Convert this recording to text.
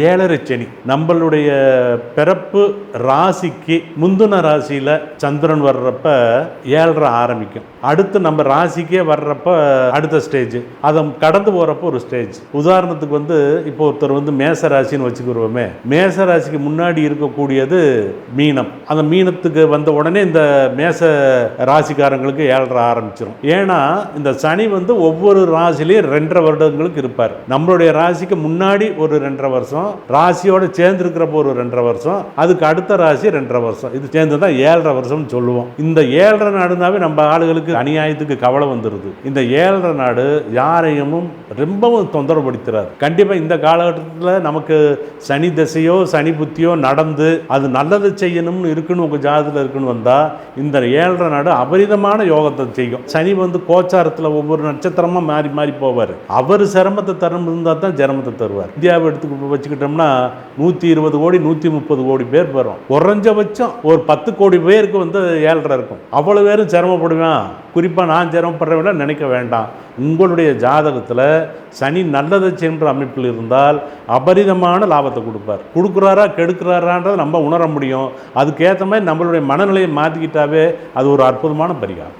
ஏழரை சனி. நம்மளுடைய பிறப்பு ராசிக்கு முந்தின ராசியில் சந்திரன் வர்றப்ப ஏழரை ஆரம்பிக்கும். அடுத்து நம்ம ராசிக்கே வர்றப்ப அடுத்த ஸ்டேஜ், அதை கடந்து போகிறப்ப ஒரு ஸ்டேஜ். உதாரணத்துக்கு இப்போ ஒருத்தர் மேச ராசின்னு வச்சுக்கிறோமே, மேச ராசிக்கு முன்னாடி இருக்கக்கூடியது மீனம். அந்த மீனத்துக்கு வந்த உடனே இந்த மேச ராசிக்காரங்களுக்கு ஏழரை ஆரம்பிச்சிடும். ஏன்னா இந்த சனி ஒவ்வொரு ராசிலையும் 2.5 வருடங்களுக்கு இருப்பார். நம்மளுடைய ராசிக்கு முன்னாடி ஒரு 2.5 வருஷம், ராசியோட சேர்ந்து இருக்கிறப்ப ஒரு 2.5 வருஷம், அதுக்கு அடுத்த ராசி 2.5 வருஷம், இது சேர்ந்து தான் 7.5 வருஷம் சொல்லுவோம். இந்த 7.5 நாடுனாவே நம்ம ஆளுகளுக்கு அநியாயத்துக்கு கவலை வந்துருது. இந்த 7.5 நாடு யாரையும் ரொம்பவும் தொந்தரவுபடுத்துறாரு. கண்டிப்பா இந்த காலகட்டத்தில் நமக்கு சனி திசையோ சனி புத்தியோ நடந்து அது நல்லது செய்யணும்னு இருக்குன்னு உங்க ஜாதகத்தில் இருக்குன்னு வந்தா இந்த 7.5 நாடு அபரிதமான யோகத்தை செய்யும். சனி கோச்சாரத்தில் ஒவ்வொரு நட்சத்திரமா மாறி மாறி போவார். அவர் சிரமத்தை தரம் இருந்தால் தான் ஜனமத்தை தருவார். இந்தியாவை எடுத்து வச்சுக்கிட்டோம்னா 120 கோடி 130 கோடி பேர் வரும். குறைஞ்சபட்சம் ஒரு 10 கோடி பேருக்கு 7.5 இருக்கும். அவ்வளவு பேரும் சிரமப்படுவேன். குறிப்பாக நான் சிரமப்படுறவிட நினைக்க வேண்டாம். உங்களுடைய ஜாதகத்தில் சனி நல்லதை சென்ற அமைப்பில் இருந்தால் அபரிதமான லாபத்தை கொடுப்பார். கொடுக்குறாரா கெடுக்கிறாரான்றதை நம்ம உணர முடியும். அதுக்கேற்ற மாதிரி நம்மளுடைய மனநிலையை மாற்றிக்கிட்டாவே அது ஒரு அற்புதமான பரிகாரம்.